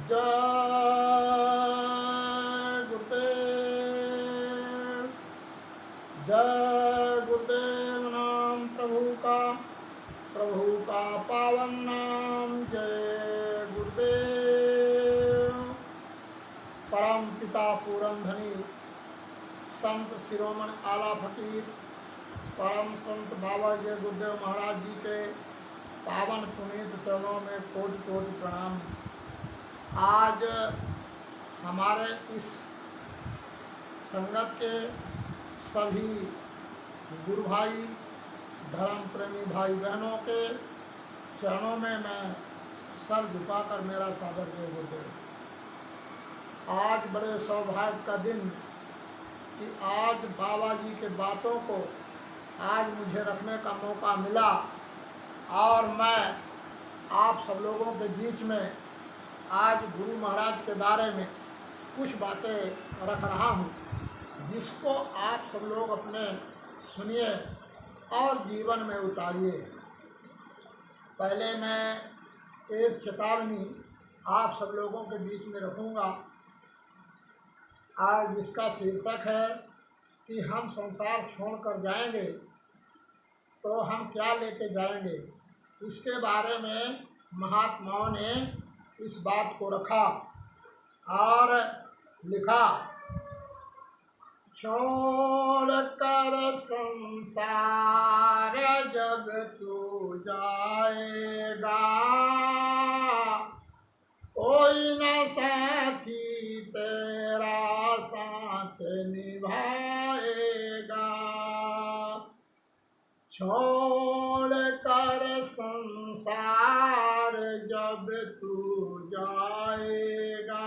जय गुरुदेव, जय गुरुदेव नाम प्रभु का पावन नाम। जय गुरुदेव। परम पिता पूरन धनी संत शिरोमणि आला फकीर परम संत बाबा जय गुरुदेव महाराज जी के पावन पुनीत चरणों में कोटि कोटि प्रणाम। आज हमारे इस संगत के सभी गुरु भाई, धर्म प्रेमी भाई बहनों के चरणों में मैं सर झुकाकर मेरा सादर दे गुरुदेव। आज बड़े सौभाग्य का दिन कि आज बाबा जी के बातों को आज मुझे रखने का मौका मिला और मैं आप सब लोगों के बीच में आज गुरु महाराज के बारे में कुछ बातें रख रहा हूँ, जिसको आप सब लोग अपने सुनिए और जीवन में उतारिए। पहले मैं एक चेतावनी आप सब लोगों के बीच में रखूँगा, आज जिसका शीर्षक है कि हम संसार छोड़कर जाएंगे तो हम क्या लेके जाएंगे। इसके बारे में महात्माओं ने इस बात को रखा और लिखा, छोड़ कर संसार जब तू जाएगा, कोई न साथी तेरा साथ निभाएगा। छोड़ कर संसार जब तू जाएगा,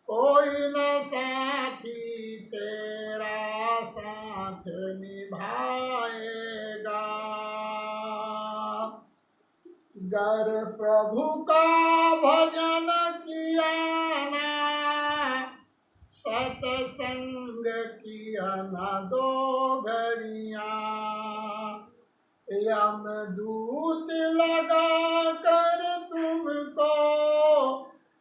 कोई न साथी तेरा साथ निभाएगा। गर प्रभु का भजन किया ना, सत्संग किया ना दो घड़ियाँ, यमदूत लगा कर तुमको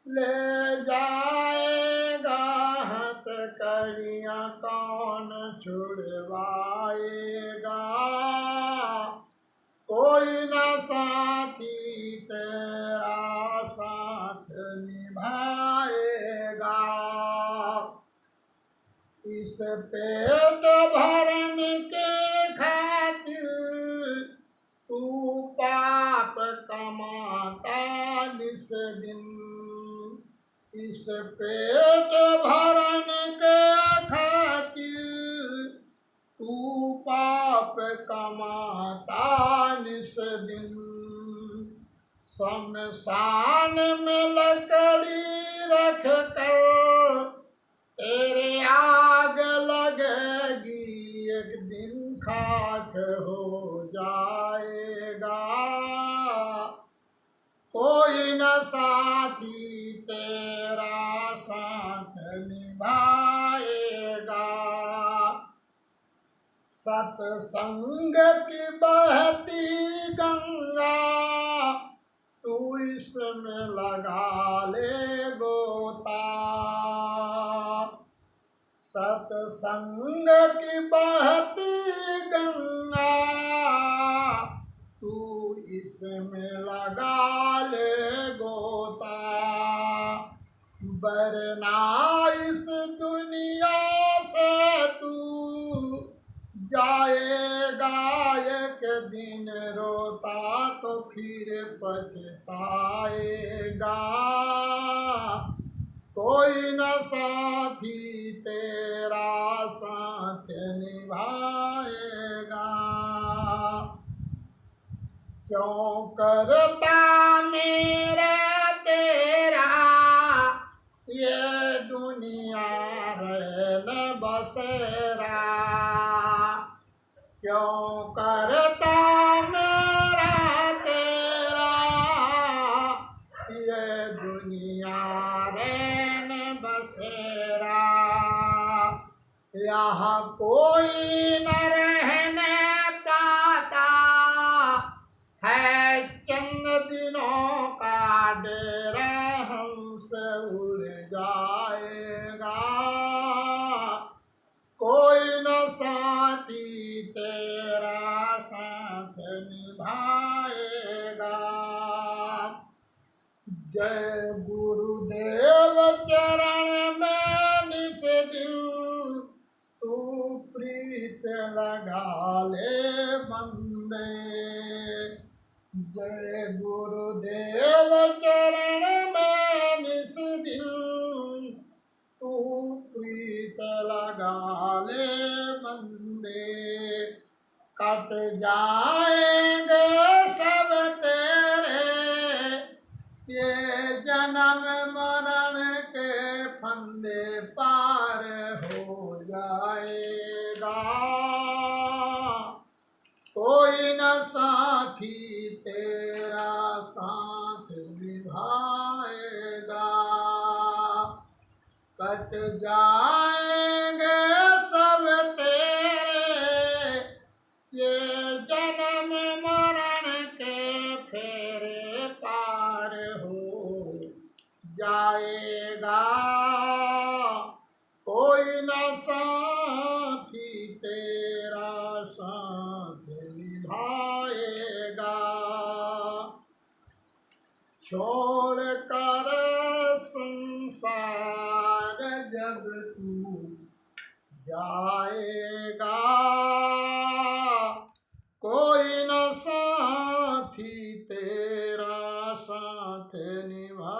ले जाएगा, हथकड़ियाँ कौन छुड़वाएगा। कोई न साथी तेरा साथ निभाएगा। इस पेट भरने के खातिर तू पाप कमाता निस दिन। इस पेट भरने के खातिर तू पाप कमाता निस दिन। शमशान में लकड़ी रख कर तेरे आग लगेगी, एक दिन खाक हो जाएगा। कोई न साथी तेरा साथ निभाएगा। सत्संग की बहती गंगा तू इसमें लगा ले गोता। सत्संग की बहती गंगा तू इसमें लगा ले गोता। वरना इस दुनिया से तू जाएगा एक दिन रोता, तो फिर पछताएगा। कोई न साथी तेरा साथ निभाएगा। क्यों करता मेरा तेरा ये दुनिया रहन बसेरा। क्यों करता मेरा तेरा ये दुनिया रहन बसेरा। यहाँ कोई न रहने पाता है, चंद दिनों का डेरा जय गुरुदेव चरण में निस दिन तू प्रीत लगा ले बंदे। जय गुरुदेव चरण में निस दिन तू प्रीत लगा ले बंदे। कट जाएंगे सब तेरे ये जन्म मरण के फंदे, पार हो जाएगा कोई न साथी तेरा साथ निभाएगा। कट जाएंगे सब तेरे ये जन्म मरण के फेरे, पार हो जाएगा कोई न साथी तेरा साथ निभाएगा। छोड़ कर संसार जब तू जाएगा कोई न साथी तेरा साथ निभाएगा।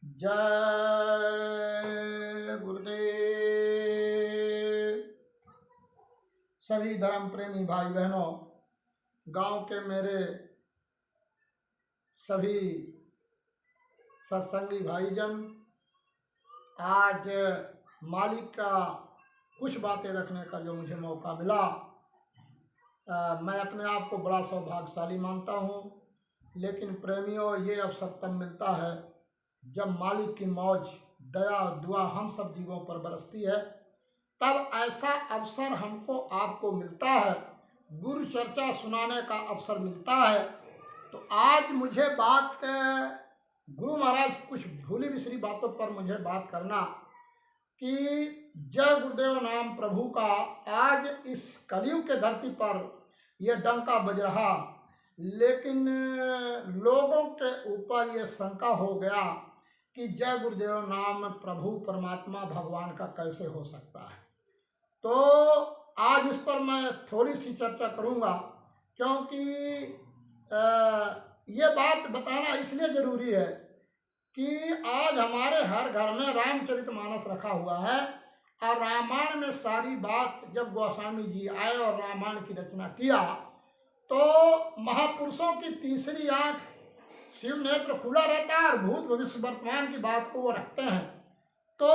जय गुरुदेव। सभी धर्म प्रेमी भाई बहनों, गांव के मेरे सभी सत्संगी भाईजन, आज मालिक का कुछ बातें रखने का जो मुझे मौका मिला, मैं अपने आप को बड़ा सौभाग्यशाली मानता हूँ। लेकिन प्रेमियों, ये अवसर तब मिलता है जब मालिक की मौज, दया और दुआ हम सब जीवों पर बरसती है। तब ऐसा अवसर हमको आपको मिलता है, गुरु चर्चा सुनाने का अवसर मिलता है। तो आज मुझे बात, गुरु महाराज कुछ भूली बिसरी बातों पर मुझे बात करना कि जय गुरुदेव नाम प्रभु का आज इस कलयुग के धरती पर यह डंका बज रहा, लेकिन लोगों के ऊपर ये शंका हो गया कि जय गुरुदेव नाम प्रभु परमात्मा भगवान का कैसे हो सकता है। तो आज इस पर मैं थोड़ी सी चर्चा करूँगा, क्योंकि ये बात बताना इसलिए ज़रूरी है कि आज हमारे हर घर में रामचरितमानस रखा हुआ है, और रामायण में सारी बात, जब गोस्वामी जी आए और रामायण की रचना किया तो महापुरुषों की तीसरी आंख, शिव नेत्र खुला रहता है और भूत भविष्य वर्तमान की बात को वो रखते हैं। तो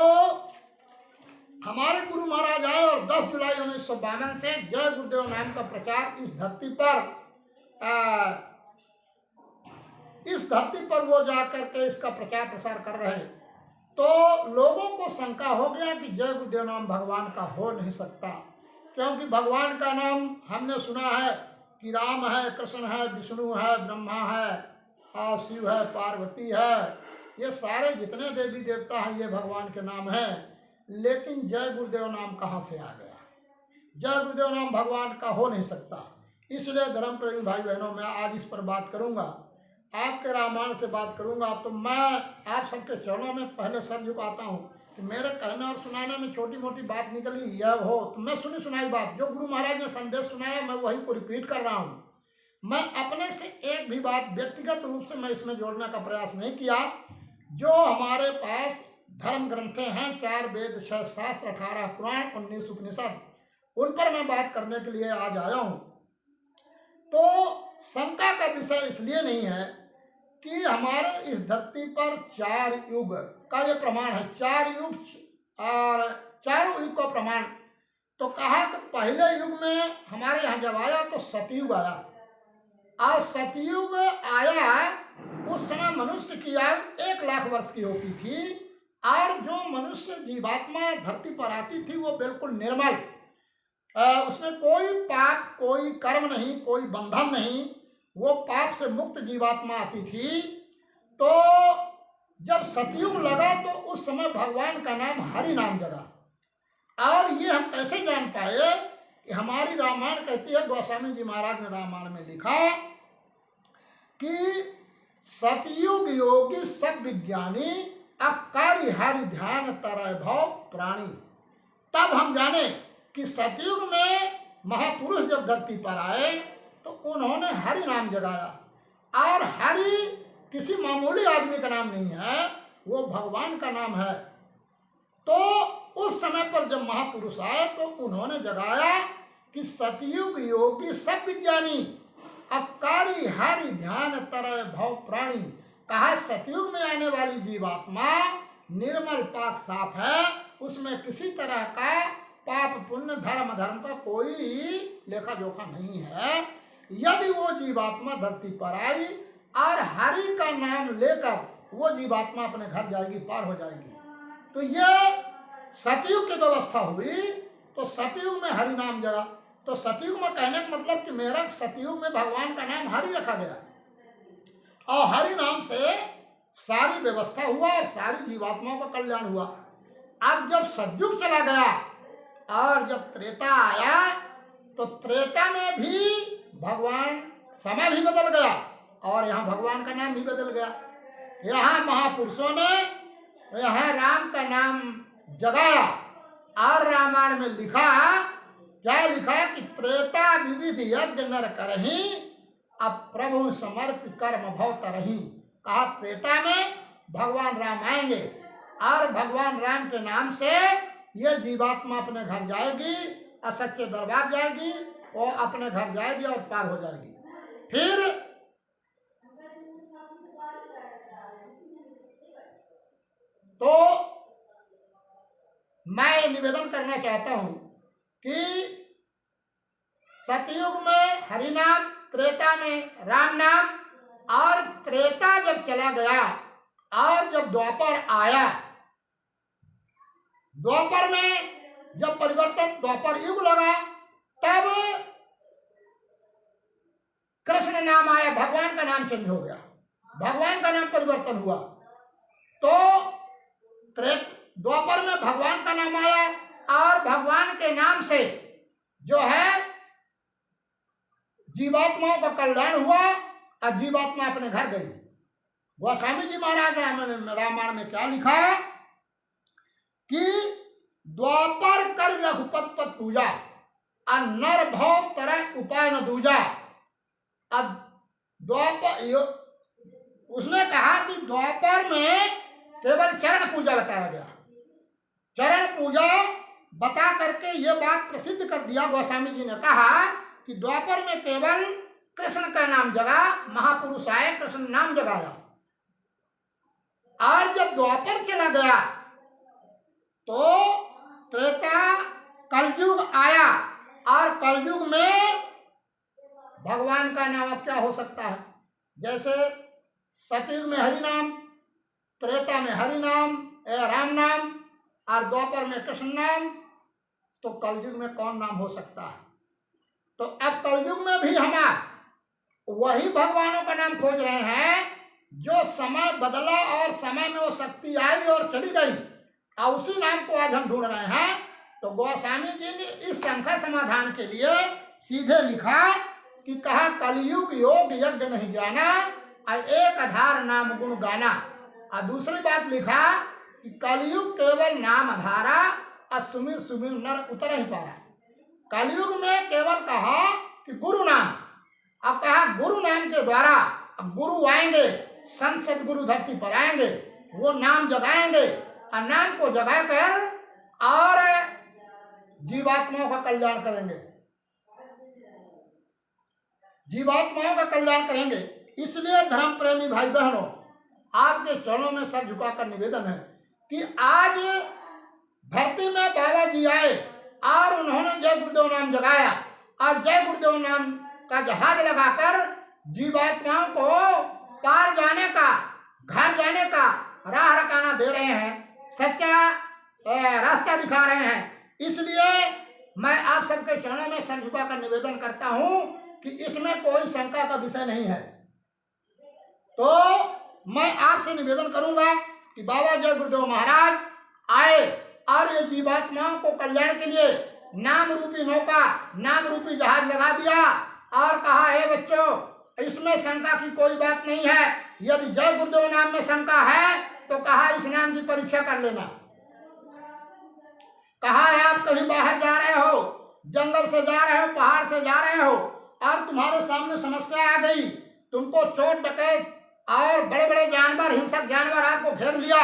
हमारे गुरु महाराज आए और 10 जुलाई 1952 से जय गुरुदेव नाम का प्रचार इस धरती पर वो जाकर के इसका प्रचार प्रसार कर रहे हैं। तो लोगों को शंका हो गया कि जय गुरुदेव नाम भगवान का हो नहीं सकता, क्योंकि भगवान का नाम हमने सुना है कि राम है, कृष्ण है, विष्णु है, ब्रह्मा है और शिव है, पार्वती है, ये सारे जितने देवी देवता हैं ये भगवान के नाम हैं। लेकिन जय गुरुदेव नाम कहाँ से आ गया? जय गुरुदेव नाम भगवान का हो नहीं सकता। इसलिए धर्म प्रेमी भाई बहनों, मैं आज इस पर बात करूंगा, आपके रामायण से बात करूंगा। तो मैं आप सबके चरणों में पहले सर झुकाता हूँ कि मेरे कहने और सुनाने में छोटी मोटी बात निकली यह हो तो मैं सुनी सुनाई बात, जो गुरु महाराज ने संदेश सुनाया मैं वही को रिपीट कर रहा हूँ। मैं अपने से एक भी बात व्यक्तिगत रूप से मैं इसमें जोड़ने का प्रयास नहीं किया। जो हमारे पास धर्म ग्रंथें हैं, 4 वेद, 6 शास्त्र, 18 पुराण, 19 उपनिषद, उन पर मैं बात करने के लिए आज आया हूँ। तो शंका का विषय इसलिए नहीं है कि हमारे इस धरती पर 4 युग का ये प्रमाण है, 4 युग और चारों युग का प्रमाण। तो कहा कि पहले युग में हमारे यहाँ जब आया तो सतयुग आया, और सतयुग आया उस समय मनुष्य की आयु 1 लाख वर्ष की होती थी, और जो मनुष्य जीवात्मा धरती पर आती थी वो बिल्कुल निर्मल, उसमें कोई पाप, कोई कर्म नहीं, कोई बंधन नहीं, वो पाप से मुक्त जीवात्मा आती थी। तो जब सतयुग लगा तो उस समय भगवान का नाम हरि नाम जगा। और ये हम कैसे जान पाए कि हमारी रामायण कहती है, गोस्वामी जी महाराज ने रामायण में लिखा कि सतयुग योगी सब विज्ञानी अकारी हरि ध्यान तरय भव प्राणी। तब हम जाने कि सतयुग में महापुरुष जब धरती पर आए तो उन्होंने हरि नाम जगाया। और हरि किसी मामूली आदमी का नाम नहीं है, वो भगवान का नाम है। तो उस समय पर जब महापुरुष आए तो उन्होंने जगाया कि सतयुग योगी सब विज्ञानी अकारी हरि ध्यान तरय भव प्राणी। कहा सतयुग में आने वाली जीवात्मा निर्मल पाक साफ है, उसमें किसी तरह का पाप पुण्य धर्म धर्म का कोई लेखा जोखा नहीं है। यदि वो जीवात्मा धरती पर आई और हरि का नाम लेकर वो जीवात्मा अपने घर जाएगी, पार हो जाएगी। तो ये सतयुग की व्यवस्था हुई। तो सतयुग में हरि नाम जगा। तो सतयुग में कहने का मतलब कि मेरा सतयुग में भगवान का नाम हरि रखा गया और हरि नाम से सारी व्यवस्था हुआ और सारी जीवात्माओं का कल्याण हुआ। अब जब सतयुग चला गया और जब त्रेता आया तो त्रेता में भी भगवान समय भी बदल गया और यहाँ भगवान का नाम भी बदल गया। यहाँ महापुरुषों ने यहाँ राम का नाम जगाया और रामायण में लिखा, क्या लिखा कि त्रेता विविध यज्ञ नर करही अब प्रभु समर्पित कर्म भव तरही। कहा त्रेता में भगवान राम आएंगे और भगवान राम के नाम से ये जीवात्मा अपने घर जाएगी और सच्चे दरबार जाएगी और अपने घर जाएगी और पार हो जाएगी। फिर तो मैं निवेदन करना चाहता हूं कि सतयुग में हरि नाम, त्रेता में राम नाम, और त्रेता जब चला गया और जब द्वापर आया, द्वापर में जब परिवर्तन द्वापर युग लगा तब कृष्ण नाम आया, भगवान का नाम चेंज हो गया, भगवान का नाम परिवर्तन हुआ। तो द्वापर में भगवान का नाम आया और भगवान के नाम से जो है जीवात्माओं का कल्याण हुआ और जीवात्मा अपने घर गई। गोस्वामी जी महाराज रामायण में क्या लिखा है कि द्वापर कर रघुपत पद पूजा और नर भव तरह उपाय न दूजा। अब द्वापर उसने कहा कि द्वापर में केवल चरण पूजा बताया गया। चरण पूजा बता करके ये बात प्रसिद्ध कर दिया। गोस्वामी जी ने कहा कि द्वापर में केवल कृष्ण का नाम जगा, महापुरुष आए कृष्ण नाम जगाया। और जब द्वापर चला गया तो त्रेता कलयुग आया और कलयुग में भगवान का नाम अब क्या हो सकता है। जैसे सतयुग में हरि नाम, त्रेता में हरि नाम राम नाम और द्वापर में कृष्ण नाम, तो कलयुग में कौन नाम हो सकता है। तो अब कलयुग में भी हम वही भगवानों का नाम खोज रहे हैं जो समय बदला और समय में वो शक्ति आई और चली गई, और उसी नाम को आज हम ढूंढ रहे हैं। तो गोस्वामी जी ने इस शंका समाधान के लिए सीधे लिखा कि कहा कलयुग योग यज्ञ नहीं जाना और एक आधार नाम गुण गाना। और दूसरी बात लिखा कि कलयुग केवल नाम आधारा और सुमिर सुमिर नर उतर ही पारा। कलयुग में केवल कहा कि गुरु नाम, अब कहा गुरु नाम के द्वारा अब गुरु आएंगे, संत सदगुरु धरती पर आएंगे, वो नाम जगाएंगे और नाम को जगाकर और जीवात्माओं का कल्याण करेंगे, जीवात्माओं का कल्याण करेंगे। इसलिए धर्म प्रेमी भाई बहनों, आपके चरणों में सर झुकाकर निवेदन है कि आज धरती में बाबा जी आए और उन्होंने जय गुरुदेव नाम जगाया और जय गुरुदेव नाम का जहाज लगाकर जीवात्माओं को पार जाने का, घर जाने का राह रकाना दे रहे हैं, सच्चा रास्ता दिखा रहे हैं। इसलिए मैं आप सबके चरणों में सर झुकाकर निवेदन करता हूं कि इसमें कोई शंका का विषय नहीं है। तो मैं आपसे निवेदन करूंगा कि बाबा जय गुरुदेव महाराज आए और ये जीवात्माओं को कल्याण के लिए नाम रूपी नौका, नाम रूपी जहाज लगा दिया और कहा है बच्चों इसमें शंका की कोई बात नहीं है। यदि जय गुरुदेव नाम में शंका है तो कहा इस नाम की परीक्षा कर लेना। कहा है आप कहीं बाहर जा रहे हो, जंगल से जा रहे हो, पहाड़ से जा रहे हो और तुम्हारे सामने समस्या आ गई, तुमको चोर डकैत और बड़े बड़े जानवर, हिंसक जानवर आपको घेर लिया,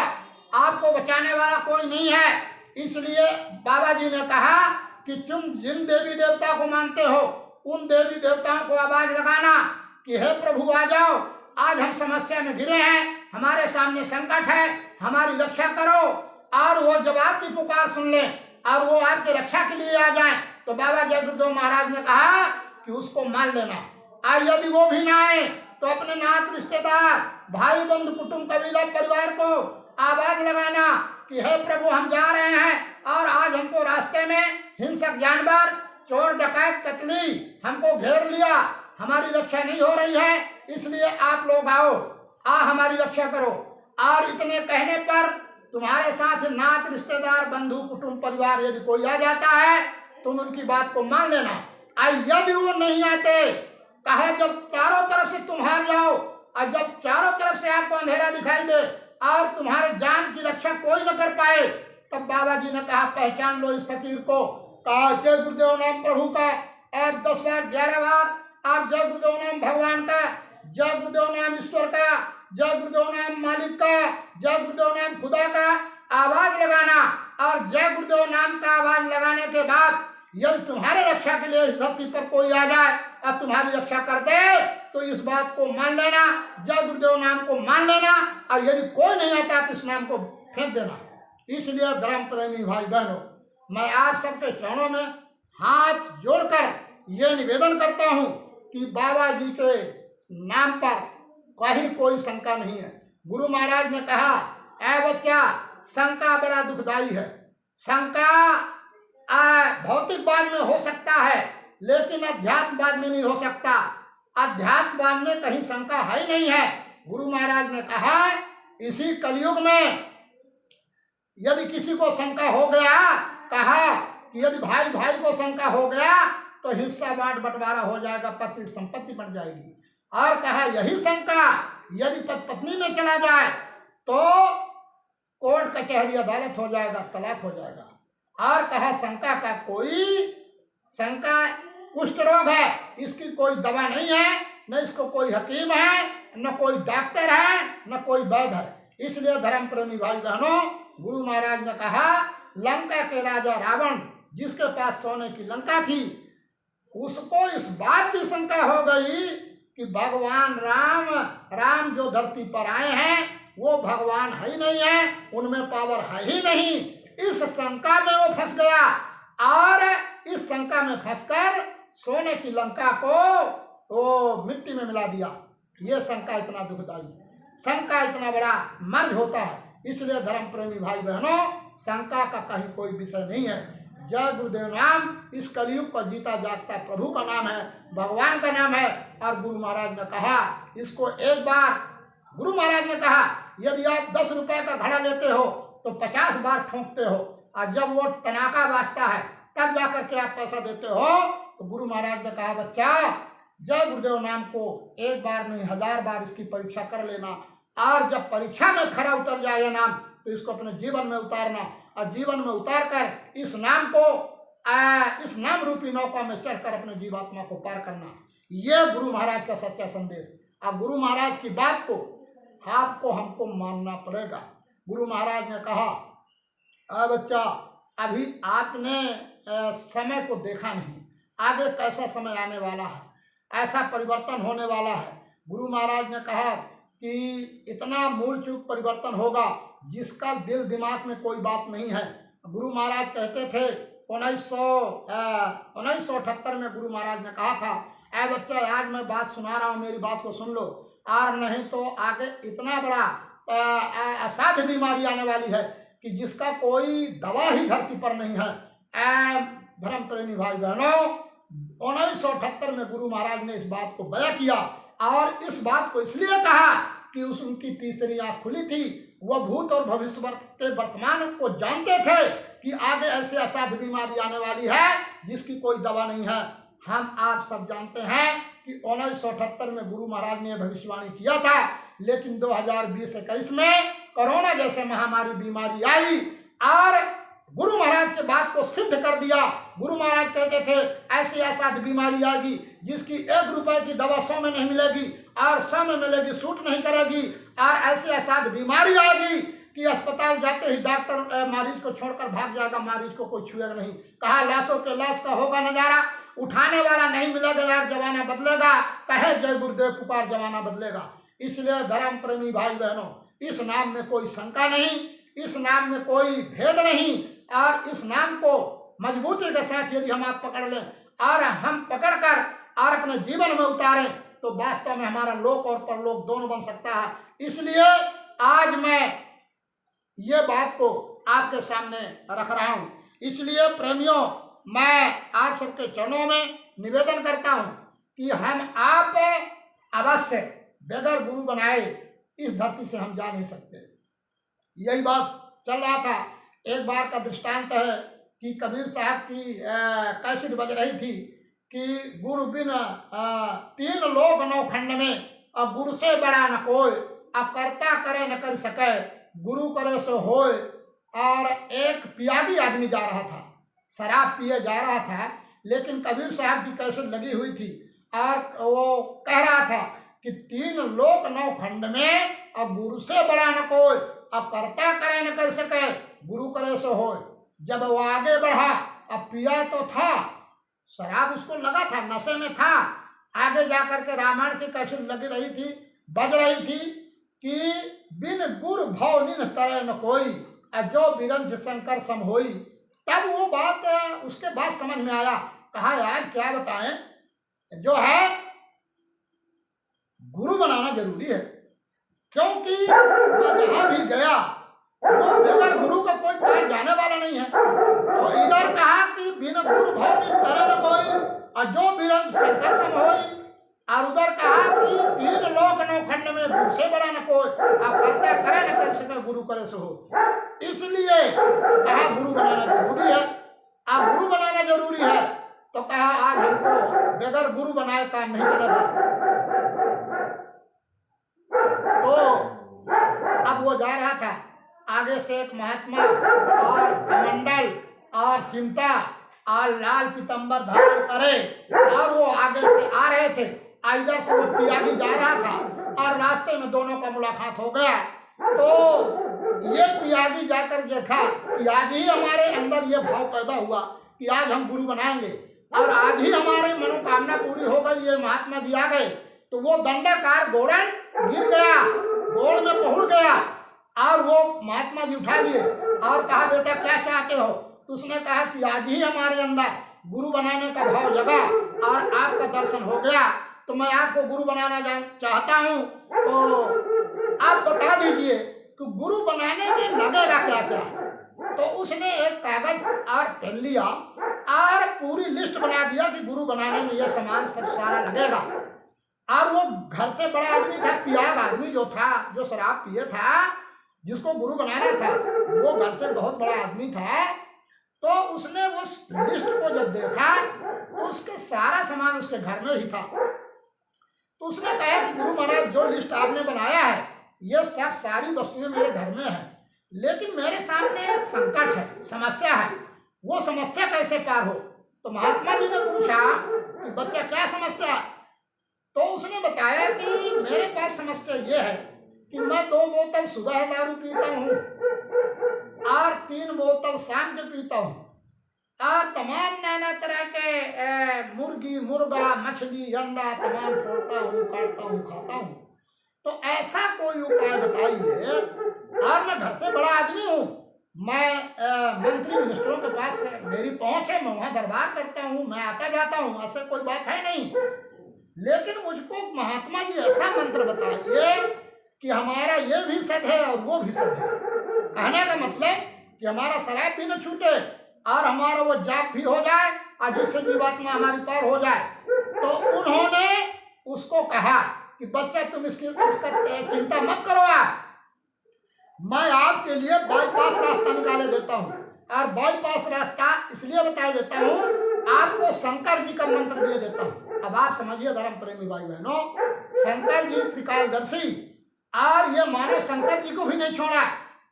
आपको बचाने वाला कोई नहीं है। इसलिए बाबा जी ने कहा कि तुम जिन देवी देवता को मानते हो उन देवी देवताओं को आवाज लगाना कि हे प्रभु आ जाओ, आज हम समस्या में घिरे हैं, हमारे सामने संकट है, हमारी रक्षा करो। और वो जब आपकी पुकार सुन लें और वो आपकी रक्षा के लिए आ जाएं, तो बाबा जय गुरुदेव महाराज ने कहा कि उसको मान लेना। और यदि वो भी ना आए तो अपने नात रिश्तेदार, भाई बंधु, कुटुंब, कबीला, परिवार को आवाज लगाना कि हे प्रभु हम जा रहे हैं और आज हमको रास्ते में हिंसक जानवर, चोर डकैत, कतली हमको घेर लिया, हमारी रक्षा नहीं हो रही है, इसलिए आप लोग आओ, हमारी रक्षा करो। और इतने कहने पर तुम्हारे साथ नात रिश्तेदार, बंधु, कुटुंब, परिवार यदि कोई आ जाता है तुम उनकी बात को मान लेना। और यदि वो नहीं आते, कहा जब चारों तरफ से तुम हार जाओ और जब चारों तरफ से आपको अंधेरा दिखाई दे और तुम्हारे जान की रक्षा कोई न कर पाए, तब बाबा जी ने कहा पहचान लो इस फकीर को। कहा जय गुरुदेव नाम प्रभु का आप 10 बार 11 बार आप जय गुरुदेव नाम भगवान का, जय गुरुदेव नाम ईश्वर का, जय गुरुदेव नाम मालिक का, जय गुरुदेव नाम खुदा का आवाज लगाना। और जय गुरुदेव नाम का आवाज लगाने के बाद यदि तुम्हारे रक्षा के लिए इस धरती पर कोई आ जाए और तुम्हारी रक्षा कर दे तो इस बात को मान लेना, जय गुरुदेव नाम को मान लेना। और यदि कोई नहीं आता तो इस नाम को फेंक देना। इसलिए धर्म प्रेमी भाई बहनों, मैं आप सबके चरणों में हाथ जोड़कर ये निवेदन करता हूँ कि बाबा जी के नाम पर कहीं कोई शंका नहीं है। गुरु महाराज ने कहा ऐ बच्चा, शंका बड़ा दुखदाई है। शंका भौतिकवाद में हो सकता है लेकिन अध्यात्मवाद में नहीं हो सकता। अध्यात्मवाद में कहीं शंका है ही नहीं है। गुरु महाराज ने कहा इसी कलयुग में यदि किसी को शंका हो गया, कहा कि यदि भाई भाई को शंका हो गया तो हिस्सा बांट बंटवारा हो जाएगा, पत्नी संपत्ति बन जाएगी। और कहा यही शंका यदि पत्नी में चला जाए तो कोर्ट कचहरी अदालत हो जाएगा, तलाक हो जाएगा। और कहा शंका कुष्ठ रोग है, इसकी कोई दवा नहीं है, न इसको कोई हकीम है, न कोई डॉक्टर है, न कोई वैद्य है। इसलिए धर्म प्रेमी भाई बहनों, गुरु महाराज ने कहा लंका के राजा रावण जिसके पास सोने की लंका थी, उसको इस बात की शंका हो गई कि भगवान राम जो धरती पर आए हैं वो भगवान है ही नहीं है, उनमें पावर है ही नहीं। इस शंका में वो फंस गया और इस शंका में फंसकर सोने की लंका को वो मिट्टी में मिला दिया। ये शंका इतना दुखदाई, शंका इतना बड़ा मर्ज होता है। इसलिए धर्म प्रेमी भाई बहनों, शंका का कहीं कोई विषय नहीं है। जय गुरुदेव नाम इस कलयुग पर जीता जागता प्रभु का नाम है, भगवान का नाम है। और गुरु महाराज ने कहा इसको एक बार, गुरु महाराज ने कहा यदि आप 10 रुपए का घड़ा लेते हो तो 50 बार ठोंकते हो और जब वो टनाका बाजता है तब जाकर के आप पैसा देते हो। तो गुरु महाराज ने कहा बच्चा, जय गुरुदेव नाम को एक बार नहीं 1000 बार इसकी परीक्षा कर लेना और जब परीक्षा में खरा उतर जाए ये नाम तो इसको अपने जीवन में उतारना और जीवन में उतार कर इस नाम को इस नाम रूपी नौका में चढ़कर अपने जीवात्मा को पार करना। ये गुरु महाराज का सच्चा संदेश। अब गुरु महाराज की बात को आपको हमको मानना पड़ेगा। गुरु महाराज ने कहा बच्चा, अभी आपने समय को देखा नहीं, आगे कैसा समय आने वाला है, ऐसा परिवर्तन होने वाला है। गुरु महाराज ने कहा कि इतना मूल चूक परिवर्तन होगा जिसका दिल दिमाग में कोई बात नहीं है। गुरु महाराज कहते थे 1978 में गुरु महाराज ने कहा था ऐ बच्चा, आज मैं बात सुना रहा हूँ, मेरी बात को सुन लो, और नहीं तो आगे इतना बड़ा असाध्य बीमारी आने वाली है कि जिसका कोई दवा ही धरती पर नहीं है। धर्म प्रेमी भाई बहनों, 1978 में गुरु महाराज ने इस बात को बयां किया और इस बात को इसलिए कहा कि उनकी तीसरी आंख खुली थी। वह भूत और भविष्य के वर्तमान को जानते थे कि आगे ऐसे असाध्य बीमारी आने वाली है जिसकी कोई दवा नहीं है। हम आप सब जानते हैं कि 1978 में गुरु महाराज ने भविष्यवाणी किया था, लेकिन 2020-21 में कोरोना जैसे महामारी बीमारी आई और गुरु महाराज के बात को सिद्ध कर दिया। गुरु महाराज कहते थे ऐसी असाध्य बीमारी आएगी जिसकी 1 रुपए की दवा 100 में नहीं मिलेगी और 100 में मिलेगी, सूट नहीं करेगी, और ऐसी असाध्य बीमारी आएगी कि अस्पताल जाते ही डॉक्टर मरीज को छोड़कर भाग जाएगा, मरीज को कोई छुएगा नहीं। कहा लाशों के लाश का होगा नजारा, उठाने वाला नहीं मिलेगा यार, जमाना बदलेगा। कहे जय गुरुदेव पुकार, जमाना बदलेगा। इसलिए धर्म प्रेमी भाई बहनों, इस नाम में कोई शंका नहीं, इस नाम में कोई भेद नहीं, और इस नाम को मजबूती के साथ यदि हम आप पकड़ लें और हम पकड़कर और अपने जीवन में उतारें तो वास्तव में हमारा लोक और परलोक दोनों बन सकता है। इसलिए आज मैं ये बात को आपके सामने रख रहा हूँ। इसलिए प्रेमियों, मैं आप सबके चरणों में निवेदन करता हूँ कि हम आप अवश्य बगैर गुरु बनाए इस धरती से हम जा नहीं सकते। यही बात चल रहा था। एक बार का दृष्टांत है कि कबीर साहब की कैसेट बज रही थी कि गुरु बिन 3 लोक 9 खंड में, अब गुरु से बड़ा न कोई, अब करता करे न कर सके, गुरु करे सो होए। और एक पियादी आदमी जा रहा था, शराब पिए जा रहा था, लेकिन कबीर साहब की कैसेट लगी हुई थी और वो कह रहा था कि 3 लोक 9 खंड में अब गुरु से बड़ा न कोई, अब करता करे न कर सके, गुरु करे सो होए। जब वो आगे बढ़ा, अब पिया तो था, शराब उसको लगा था, नशे में था, आगे जाकर के रामायण की कैसेट लगी रही थी, बज रही थी कि बिन गुरु भव निन करे न कोई, जो बिरंज शंकर सम होई। तब वो बात उसके बाद समझ में आया। कहा यार क्या बताएं, जो है गुरु बनाना जरूरी है, क्योंकि मैं जहाँ भी गया तो बगैर गुरु का कोई पार जाने वाला नहीं है। तो इधर कहा कि बिन गुरु भव निन करे न कोई, और जो बिरंज शंकर सम होई, और उधर कहा कि 3 लोक 9 खंड में गुरु से बड़ा न कोई, आप करता करे न कर सके, गुरु करे सो हो। इसलिए कहा गुरु बनाना जरूरी है। अब गुरु बनाना जरूरी है तो कहा आज हमको बगैर गुरु बनाए काम नहीं चलेगा। तो अब वो जा रहा था, आगे से एक महात्मा और कमंडल और चिमटा और लाल पीतम्बर धारण करे और वो आगे से आ रहे थे। इधर से वो पियागी जा रहा था और रास्ते में दोनों का मुलाकात हो गया। तो ये पियागी जाकर देखा कि आज ही हमारे अंदर ये भाव पैदा हुआ कि आज हम गुरु बनाएंगे और आज ही हमारी मनोकामना पूरी हो गई, ये महात्मा जी आ गए। तो वो दंडाकार घोड़न गिर गया, गोड़ में पहुंच गया और वो महात्मा जी उठा लिए और कहा बेटा क्या चाहते हो। तो उसने कहा कि आज ही हमारे अंदर गुरु बनाने का भाव जगा और आपका दर्शन हो गया, तो मैं आपको गुरु बनाना चाहता हूँ। तो आप बता दीजिए कि गुरु बनाने में लगेगा क्या क्या। तो उसने एक कागज और पेन लिया और पूरी लिस्ट बना दिया कि गुरु बनाने में यह सामान सब सारा लगेगा। और वो घर से बड़ा आदमी था, पियाग आदमी जो था, जो शराब पिए था, जिसको गुरु बनाना था, वो घर से बहुत बड़ा आदमी था। तो उसने उस लिस्ट को जब देखा तो उसके सारा सामान उसके घर में ही था। तो उसने कहा कि गुरु महाराज जो लिस्ट आपने बनाया है ये सब सारी वस्तुएं मेरे घर में है, लेकिन मेरे सामने एक संकट है, समस्या है, वो समस्या कैसे पार हो। तो महात्मा जी ने पूछा कि बच्चा क्या समस्या है। तो उसने बताया कि मेरे पास समस्या ये है कि मैं 2 बोतल सुबह दारू पीता हूँ और 3 बोतल शाम के पीता हूँ और तमाम नाना तरह के मुर्गी मुर्गा मछली अंडा तमाम फोड़ता हूँ, काटता हूँ, खाता हूँ। तो ऐसा कोई उपाय बताइए। और मैं घर से बड़ा आदमी हूँ, मैं मंत्री मिनिस्टरों के पास मेरी पहुँच है, मैं वहाँ दरबार करता हूँ, मैं आता जाता हूँ, ऐसे कोई बात है नहीं। लेकिन मुझको महात्मा जी ऐसा मंत्र बताइए कि हमारा ये भी सद है और वो भी सद है। कहने का मतलब कि हमारा शराब भी न छूटे और हमारा वो जाप भी हो जाए और जिससे जीवात्मा हमारी पार हो जाए। तो उन्होंने उसको कहा कि बच्चा तुम इसका चिंता मत करो, आप मैं आपके लिए बाईपास रास्ता निकाले देता हूँ। और बाईपास रास्ता इसलिए बता देता हूँ आपको शंकर जी का मंत्र दे देता हूँ। अब आप समझिए धर्म प्रेमी भाई बहनों, शंकर जी त्रिकालदर्शी, और ये मानो शंकर जी को भी नहीं छोड़ा।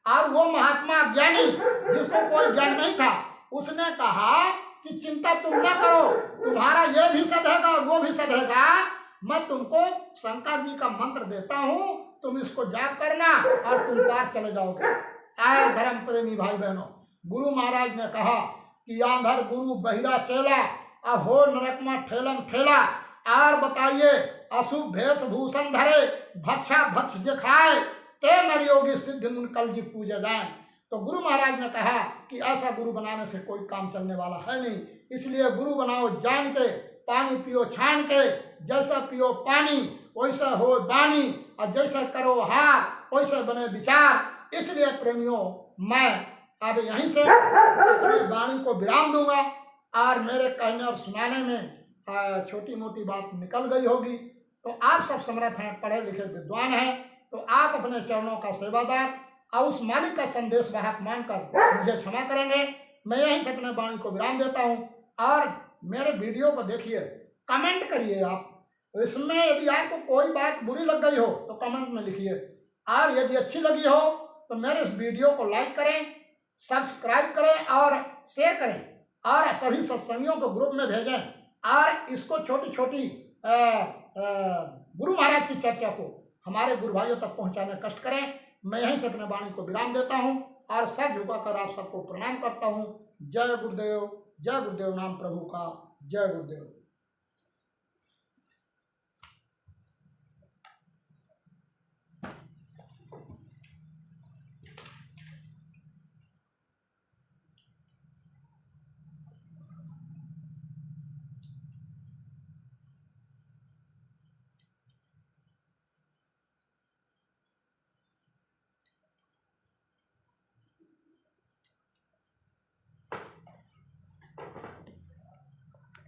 और वो महात्मा ज्ञानी जिसको कोई ज्ञान नहीं था, उसने कहा कि चिंता तुम ना करो, तुम्हारा ये भी सधेगा और वो भी सधेगा। मैं तुमको शंकर जी का मंत्र देता हूँ, तुम इसको जाप करना और तुम पार चले जाओगे। आए धर्म प्रेमी भाई बहनों, गुरु महाराज ने कहा कि आंधर गुरु बहिरा चेला, अहो नरक में ठेलम ठेला। और बताइए, अशुभ भेष भूषण धरे, भक्षा भक्ष जे खाए, ते नर योगी सिद्ध मुन कल जी पूजे जाए। तो गुरु महाराज ने कहा कि ऐसा गुरु बनाने से कोई काम चलने वाला है नहीं, इसलिए गुरु बनाओ जान के, पानी पियो छान के, जैसा पियो पानी वैसा हो बानी, और जैसा करो हार वैसे बने विचार। इसलिए प्रेमियों, मैं अब यहीं से अपनी वाणी को विराम दूंगा, और मेरे कहने और सुनाने में छोटी मोटी बात निकल गई होगी। तो आप सब समर्थ हैं, पढ़े लिखे विद्वान हैं, तो आप अपने चरणों का सेवादार और उस मालिक का संदेश वाहक मानकर मुझे क्षमा करेंगे। मैं यहीं से अपने वाणी को विराम देता हूँ। और मेरे वीडियो को देखिए, कमेंट करिए आप, इसमें यदि आपको कोई बात बुरी लग गई हो तो कमेंट में लिखिए, और यदि अच्छी लगी हो तो मेरे इस वीडियो को लाइक करें, सब्सक्राइब करें और शेयर करें, और सभी सत्संगियों को ग्रुप में भेजें, और इसको छोटी छोटी गुरु महाराज की चर्चा को हमारे गुरु भाइयों तक पहुंचाने कष्ट करें। मैं यहीं से अपने वाणी को विराम देता हूं और सर झुकाकर आप सबको प्रणाम करता हूं। जय गुरुदेव, जय गुरुदेव, नाम प्रभु का, जय गुरुदेव।